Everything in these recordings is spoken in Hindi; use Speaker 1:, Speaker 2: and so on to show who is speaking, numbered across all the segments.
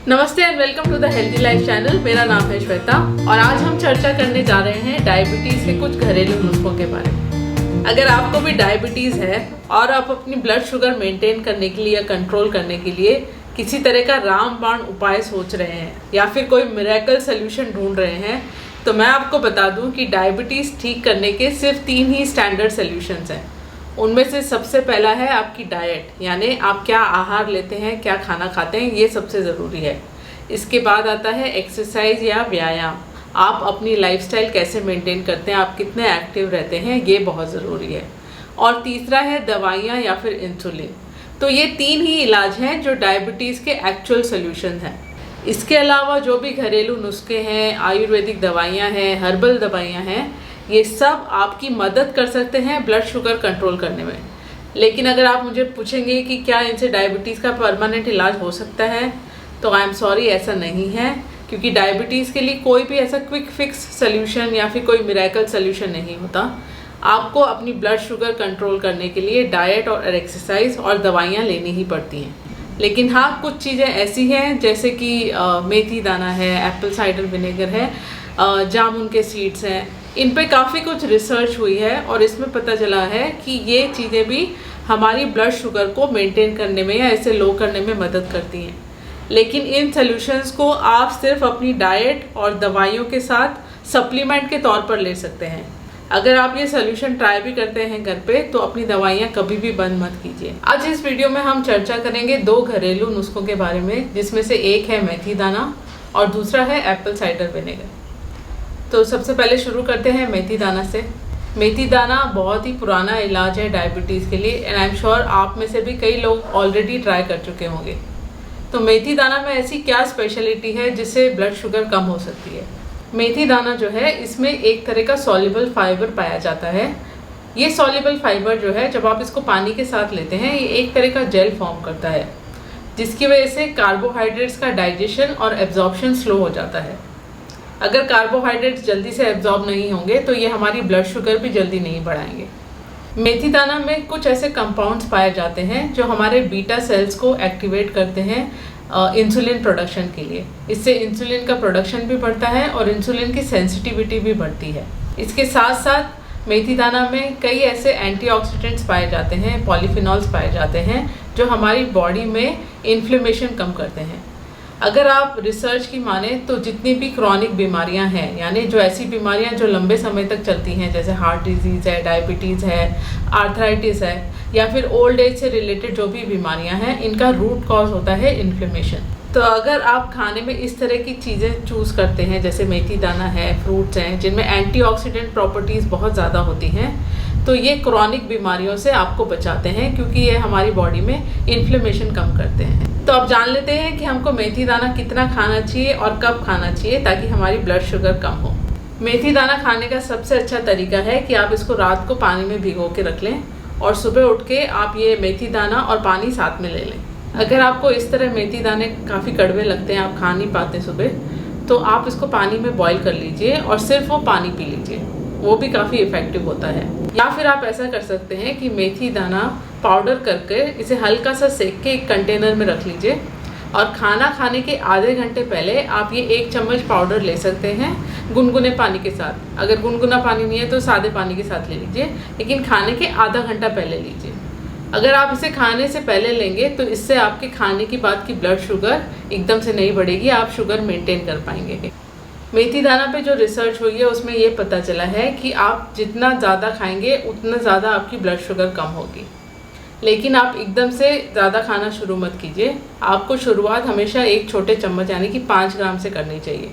Speaker 1: नमस्ते and welcome to the healthy life channel. मेरा नाम है श्वेता और आज हम चर्चा करने जा रहे हैं डायबिटीज़ के कुछ घरेलू नुस्खों के बारे में। अगर आपको भी डायबिटीज़ है और आप अपनी ब्लड शुगर मेंटेन करने के लिए या कंट्रोल करने के लिए किसी तरह का रामबाण उपाय सोच रहे हैं या फिर कोई मिरेकल सोल्यूशन ढूंढ रहे हैं, तो मैं आपको बता दूं कि डायबिटीज़ ठीक करने के सिर्फ 3 ही स्टैंडर्ड सोल्यूशंस हैं। उनमें से सबसे पहला है आपकी डाइट, यानी आप क्या आहार लेते हैं, क्या खाना खाते हैं, ये सबसे ज़रूरी है। इसके बाद आता है एक्सरसाइज या व्यायाम। आप अपनी लाइफस्टाइल कैसे मेंटेन करते हैं, आप कितने एक्टिव रहते हैं, ये बहुत ज़रूरी है। और तीसरा है दवाइयाँ या फिर इंसुलिन। तो ये 3 ही इलाज हैं जो डायबिटीज़ के एक्चुअल सोल्यूशन हैं। इसके अलावा जो भी घरेलू नुस्खे हैं, आयुर्वेदिक दवाइयाँ हैं, हर्बल दवाइयाँ हैं, ये सब आपकी मदद कर सकते हैं ब्लड शुगर कंट्रोल करने में। लेकिन अगर आप मुझे पूछेंगे कि क्या इनसे डायबिटीज़ का परमानेंट इलाज हो सकता है, तो आई एम सॉरी, ऐसा नहीं है। क्योंकि डायबिटीज़ के लिए कोई भी ऐसा क्विक फिक्स सोल्यूशन या फिर कोई मिरेकल सोल्यूशन नहीं होता। आपको अपनी ब्लड शुगर कंट्रोल करने के लिए डाइट और एक्सरसाइज और दवाइयाँ लेनी ही पड़ती हैं। लेकिन हाँ, कुछ चीज़ें ऐसी हैं जैसे कि मेथी दाना है, एप्पल साइडर विनेगर है, जामुन के सीड्स हैं, इन पे काफ़ी कुछ रिसर्च हुई है और इसमें पता चला है कि ये चीज़ें भी हमारी ब्लड शुगर को मेंटेन करने में या इसे लो करने में मदद करती हैं। लेकिन इन सॉल्यूशंस को आप सिर्फ अपनी डाइट और दवाइयों के साथ सप्लीमेंट के तौर पर ले सकते हैं। अगर आप ये सॉल्यूशन ट्राई भी करते हैं घर पे, तो अपनी दवाइयाँ कभी भी बंद मत कीजिए। आज इस वीडियो में हम चर्चा करेंगे 2 घरेलू नुस्खों के बारे में, जिसमें से एक है मेथी दाना और दूसरा है एप्पल साइडर विनेगर। तो सबसे पहले शुरू करते हैं मेथी दाना से। मेथी दाना बहुत ही पुराना इलाज है डायबिटीज़ के लिए एंड आई एम श्योर आप में से भी कई लोग ऑलरेडी ट्राई कर चुके होंगे। तो मेथी दाना में ऐसी क्या स्पेशलिटी है जिससे ब्लड शुगर कम हो सकती है? मेथी दाना जो है, इसमें एक तरह का सॉल्युबल फाइबर पाया जाता है। ये सॉल्युबल फाइबर जो है, जब आप इसको पानी के साथ लेते हैं, ये एक तरह का जेल फॉर्म करता है, जिसकी वजह से कार्बोहाइड्रेट्स का डाइजेशन और एब्जॉर्प्शन स्लो हो जाता है। अगर कार्बोहाइड्रेट्स जल्दी से एब्जॉर्ब नहीं होंगे तो ये हमारी ब्लड शुगर भी जल्दी नहीं बढ़ाएंगे। मेथी दाना में कुछ ऐसे कंपाउंड्स पाए जाते हैं जो हमारे बीटा सेल्स को एक्टिवेट करते हैं इंसुलिन प्रोडक्शन के लिए। इससे इंसुलिन का प्रोडक्शन भी बढ़ता है और इंसुलिन की सेंसिटिविटी भी बढ़ती है। इसके साथ साथ मेथी दाना में कई ऐसे एंटीऑक्सीडेंट्स पाए जाते हैं, पॉलीफिनॉल्स पाए जाते हैं, जो हमारी बॉडी में इन्फ्लेमेशन कम करते हैं। अगर आप रिसर्च की माने तो जितनी भी क्रॉनिक बीमारियां हैं, यानी जो ऐसी बीमारियां जो लंबे समय तक चलती हैं, जैसे हार्ट डिजीज़ है, डायबिटीज़ है, आर्थराइटिस है, या फिर ओल्ड एज से रिलेटेड जो भी बीमारियां हैं, इनका रूट कॉज होता है इन्फ्लेमेशन। तो अगर आप खाने में इस तरह की चीज़ें चूज़ करते हैं, जैसे मेथी दाना है, फ्रूट्स हैं जिनमें एंटीऑक्सीडेंट प्रॉपर्टीज़ बहुत ज़्यादा होती हैं, तो ये क्रॉनिक बीमारियों से आपको बचाते हैं, क्योंकि ये हमारी बॉडी में इन्फ्लेमेशन कम करते हैं। तो अब जान लेते हैं कि हमको मेथी दाना कितना खाना चाहिए और कब खाना चाहिए ताकि हमारी ब्लड शुगर कम हो। मेथी दाना खाने का सबसे अच्छा तरीका है कि आप इसको रात को पानी में भिगो के रख लें और सुबह उठ के आप ये मेथी दाना और पानी साथ में ले लें। अगर आपको इस तरह मेथी दाने काफ़ी कड़वे लगते हैं, आप खा नहीं पाते सुबह, तो आप इसको पानी में बॉईल कर लीजिए और सिर्फ वो पानी पी लीजिए, वो भी काफ़ी इफ़ेक्टिव होता है। या फिर आप ऐसा कर सकते हैं कि मेथी दाना पाउडर करके इसे हल्का सा सेक के एक कंटेनर में रख लीजिए और खाना खाने के आधे घंटे पहले आप ये 1 चम्मच पाउडर ले सकते हैं गुनगुने पानी के साथ। अगर गुनगुना पानी नहीं है तो सादे पानी के साथ ले लीजिए, लेकिन खाने के आधा घंटा पहले लीजिए। अगर आप इसे खाने से पहले लेंगे तो इससे आपके खाने के बाद की ब्लड शुगर एकदम से नहीं बढ़ेगी, आप शुगर मेंटेन कर पाएंगे। मेथी दाना पे जो रिसर्च हुई है उसमें ये पता चला है कि आप जितना ज़्यादा खाएंगे उतना ज़्यादा आपकी ब्लड शुगर कम होगी। लेकिन आप एकदम से ज़्यादा खाना शुरू मत कीजिए। आपको शुरुआत हमेशा एक छोटे चम्मच यानी कि 5 ग्राम से करनी चाहिए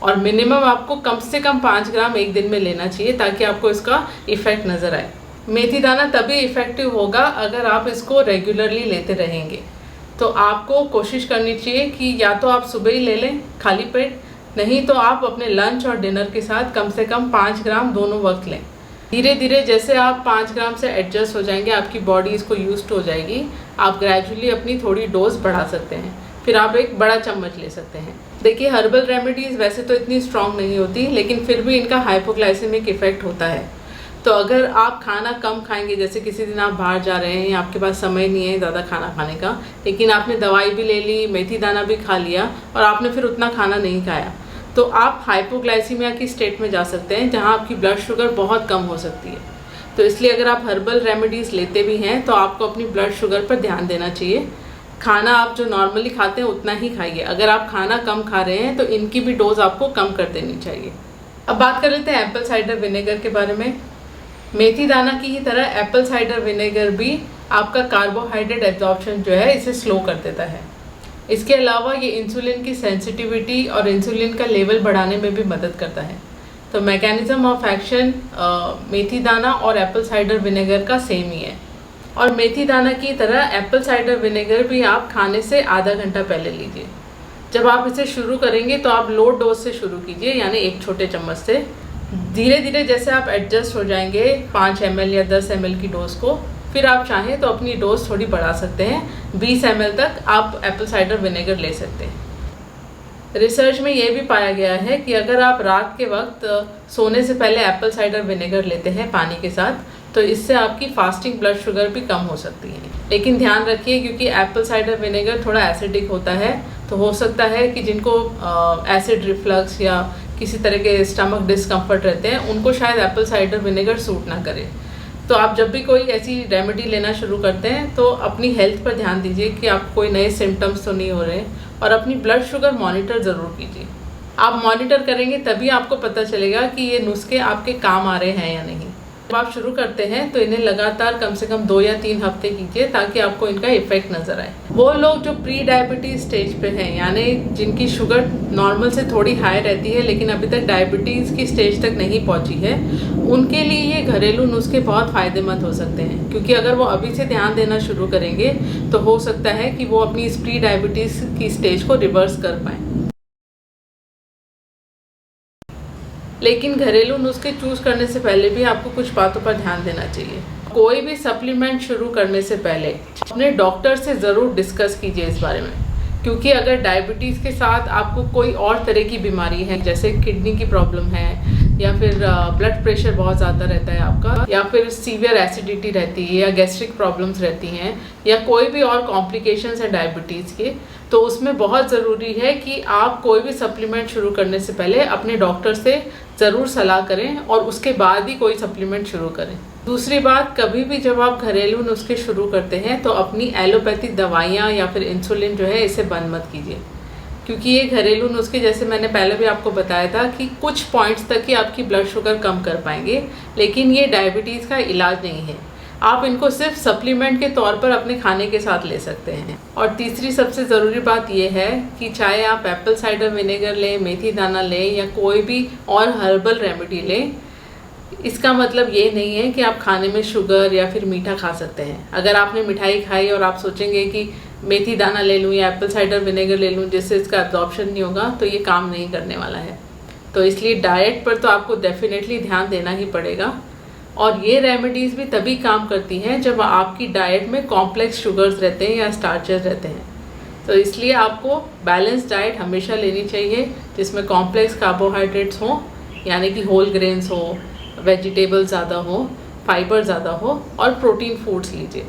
Speaker 1: और मिनिमम आपको कम से कम 5 ग्राम एक दिन में लेना चाहिए ताकि आपको इसका इफ़ेक्ट नज़र आए। मेथी दाना तभी इफ़ेक्टिव होगा अगर आप इसको रेगुलरली लेते रहेंगे। तो आपको कोशिश करनी चाहिए कि या तो आप सुबह ही ले लें खाली पेट, नहीं तो आप अपने लंच और डिनर के साथ कम से कम 5 ग्राम दोनों वक्त लें। धीरे धीरे जैसे आप 5 ग्राम से एडजस्ट हो जाएंगे, आपकी बॉडी इसको यूज्ड हो जाएगी, आप ग्रेजुअली अपनी थोड़ी डोज बढ़ा सकते हैं। फिर आप एक बड़ा चम्मच ले सकते हैं। देखिए, हर्बल रेमेडीज़ वैसे तो इतनी स्ट्रॉन्ग नहीं होती, लेकिन फिर भी इनका हाइपोग्लाइसेमिक इफ़ेक्ट होता है। तो अगर आप खाना कम खाएंगे, जैसे किसी दिन आप बाहर जा रहे हैं, आपके पास समय नहीं है ज़्यादा खाना खाने का, लेकिन आपने दवाई भी ले ली, मेथी दाना भी खा लिया और आपने फिर उतना खाना नहीं खाया, तो आप हाइपोग्लाइसीमिया की स्टेट में जा सकते हैं, जहां आपकी ब्लड शुगर बहुत कम हो सकती है। तो इसलिए अगर आप हर्बल रेमेडीज़ लेते भी हैं तो आपको अपनी ब्लड शुगर पर ध्यान देना चाहिए। खाना आप जो नॉर्मली खाते हैं उतना ही खाइए। अगर आप खाना कम खा रहे हैं तो इनकी भी डोज आपको कम कर देनी चाहिए। अब बात कर लेते हैं एप्पल साइडर विनेगर के बारे में। मेथी दाना की ही तरह एप्पल साइडर विनेगर भी आपका कार्बोहाइड्रेट एब्जॉर्प्शन जो है इसे स्लो कर देता है। इसके अलावा ये इंसुलिन की सेंसिटिविटी और इंसुलिन का लेवल बढ़ाने में भी मदद करता है। तो मैकेनिज्म ऑफ एक्शन मेथी दाना और एप्पल साइडर विनेगर का सेम ही है। और मेथी दाना की तरह एप्पल साइडर विनेगर भी आप खाने से आधा घंटा पहले लीजिए। जब आप इसे शुरू करेंगे तो आप लो डोज से शुरू कीजिए, यानी 1 छोटे चम्मच से। धीरे धीरे जैसे आप एडजस्ट हो जाएंगे 5 ml या 10 ml की डोज को, फिर आप चाहें तो अपनी डोज थोड़ी बढ़ा सकते हैं। 20 ml तक आप एप्पल साइडर विनेगर ले सकते हैं। रिसर्च में ये भी पाया गया है कि अगर आप रात के वक्त सोने से पहले एप्पल साइडर विनेगर लेते हैं पानी के साथ, तो इससे आपकी फास्टिंग ब्लड शुगर भी कम हो सकती है। लेकिन ध्यान रखिए, क्योंकि एप्पल साइडर विनेगर थोड़ा एसिडिक होता है, तो हो सकता है कि जिनको एसिड रिफ्लक्स या किसी तरह के स्टमक डिस्कम्फर्ट रहते हैं, उनको शायद एप्पल साइडर विनेगर सूट ना करे। तो आप जब भी कोई ऐसी रेमेडी लेना शुरू करते हैं तो अपनी हेल्थ पर ध्यान दीजिए कि आप कोई नए सिम्टम्स तो नहीं हो रहे, और अपनी ब्लड शुगर मॉनिटर ज़रूर कीजिए। आप मॉनिटर करेंगे तभी आपको पता चलेगा कि ये नुस्खे आपके काम आ रहे हैं या नहीं। जब आप शुरू करते हैं तो इन्हें लगातार कम से कम 2 या 3 हफ्ते कीजिए, ताकि आपको इनका इफेक्ट नज़र आए। वो लोग जो प्री डायबिटीज़ स्टेज पे हैं, यानी जिनकी शुगर नॉर्मल से थोड़ी हाई रहती है लेकिन अभी तक डायबिटीज़ की स्टेज तक नहीं पहुंची है, उनके लिए ये घरेलू नुस्खे बहुत फ़ायदेमंद हो सकते हैं। क्योंकि अगर वो अभी से ध्यान देना शुरू करेंगे तो हो सकता है कि वो अपनी इस प्री डायबिटीज़ की स्टेज को रिवर्स कर पाएँ। लेकिन घरेलू नुस्खे चूज़ करने से पहले भी आपको कुछ बातों पर ध्यान देना चाहिए। कोई भी सप्लीमेंट शुरू करने से पहले अपने डॉक्टर से ज़रूर डिस्कस कीजिए इस बारे में, क्योंकि अगर डायबिटीज़ के साथ आपको कोई और तरह की बीमारी है, जैसे किडनी की प्रॉब्लम है, या फिर ब्लड प्रेशर बहुत ज़्यादा रहता है आपका, या फिर सीवियर एसिडिटी रहती है, या गैस्ट्रिक प्रॉब्लम्स रहती हैं, या कोई भी और कॉम्प्लिकेशंस है डायबिटीज़ के, तो उसमें बहुत ज़रूरी है कि आप कोई भी सप्लीमेंट शुरू करने से पहले अपने डॉक्टर से ज़रूर सलाह करें और उसके बाद ही कोई सप्लीमेंट शुरू करें। दूसरी बात, कभी भी जब आप घरेलू नुस्खे शुरू करते हैं तो अपनी एलोपैथिक दवाइयाँ या फिर इंसुलिन जो है इसे बंद मत कीजिए, क्योंकि ये घरेलू नुस्खे, जैसे मैंने पहले भी आपको बताया था, कि कुछ पॉइंट्स तक ही आपकी ब्लड शुगर कम कर पाएंगे, लेकिन ये डायबिटीज़ का इलाज नहीं है। आप इनको सिर्फ सप्लीमेंट के तौर पर अपने खाने के साथ ले सकते हैं। और तीसरी सबसे ज़रूरी बात यह है कि चाहे आप एप्पल साइडर विनेगर लें, मेथी दाना लें, या कोई भी और हर्बल रेमेडी लें, इसका मतलब ये नहीं है कि आप खाने में शुगर या फिर मीठा खा सकते हैं। अगर आपने मिठाई खाई और आप सोचेंगे कि मेथी दाना ले लूँ या एप्पल साइडर विनेगर ले लूँ जिससे इसका एब्जॉर्प्शन नहीं होगा, तो ये काम नहीं करने वाला है। तो इसलिए डाइट पर तो आपको डेफिनेटली ध्यान देना ही पड़ेगा। और ये रेमेडीज़ भी तभी काम करती हैं जब आपकी डाइट में कॉम्प्लेक्स शुगर्स रहते हैं या स्टार्चेस रहते हैं। तो इसलिए आपको बैलेंस डाइट हमेशा लेनी चाहिए, जिसमें कॉम्प्लेक्स कार्बोहाइड्रेट्स हों, यानी कि होल ग्रेन्स हो, वेजिटेबल्स ज़्यादा हो, फाइबर ज़्यादा हो, और प्रोटीन फूड्स लीजिए।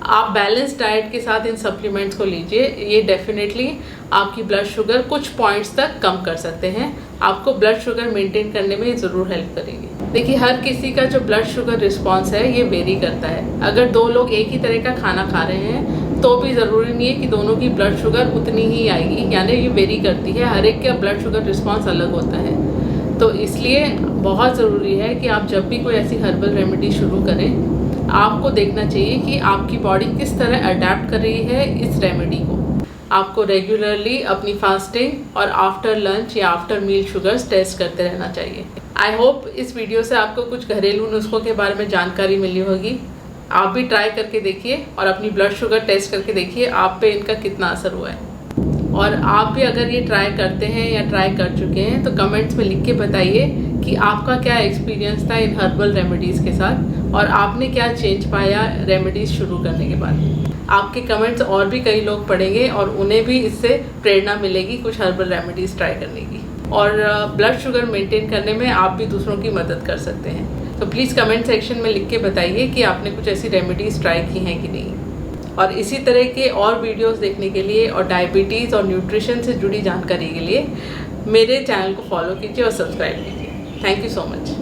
Speaker 1: आप बैलेंस डाइट के साथ इन सप्लीमेंट्स को लीजिए, ये डेफिनेटली आपकी ब्लड शुगर कुछ पॉइंट्स तक कम कर सकते हैं। आपको ब्लड शुगर मेंटेन करने में ज़रूर हेल्प करेंगे। देखिए, हर किसी का जो ब्लड शुगर रिस्पॉन्स है ये वेरी करता है। अगर 2 लोग एक ही तरह का खाना खा रहे हैं तो भी ज़रूरी नहीं है कि दोनों की ब्लड शुगर उतनी ही आएगी, यानी ये वेरी करती है। हर एक का ब्लड शुगर रिस्पॉन्स अलग होता है। तो इसलिए बहुत ज़रूरी है कि आप जब भी कोई ऐसी हर्बल रेमेडी शुरू करें, आपको देखना चाहिए कि आपकी बॉडी किस तरह अडेप्ट कर रही है इस रेमेडी को। आपको रेगुलरली अपनी फास्टिंग और आफ्टर लंच या आफ्टर मील शुगर्स टेस्ट करते रहना चाहिए। आई होप इस वीडियो से आपको कुछ घरेलू नुस्खों के बारे में जानकारी मिली होगी। आप भी ट्राई करके देखिए और अपनी ब्लड शुगर टेस्ट करके देखिए आप पे इनका कितना असर हुआ है। और आप भी अगर ये ट्राई करते हैं या ट्राई कर चुके हैं तो कमेंट्स में लिख के बताइए कि आपका क्या एक्सपीरियंस था इन हर्बल रेमेडीज़ के साथ, और आपने क्या चेंज पाया रेमेडीज़ शुरू करने के बाद। आपके कमेंट्स और भी कई लोग पढ़ेंगे और उन्हें भी इससे प्रेरणा मिलेगी कुछ हर्बल रेमेडीज़ ट्राई करने की, और ब्लड शुगर मेंटेन करने में आप भी दूसरों की मदद कर सकते हैं। तो प्लीज़ कमेंट सेक्शन में लिख के बताइए कि आपने कुछ ऐसी रेमेडीज़ ट्राई की हैं कि नहीं। और इसी तरह के और वीडियोस देखने के लिए और डायबिटीज़ और न्यूट्रिशन से जुड़ी जानकारी के लिए मेरे चैनल को फॉलो कीजिए और सब्सक्राइब कीजिए। Thank you so much.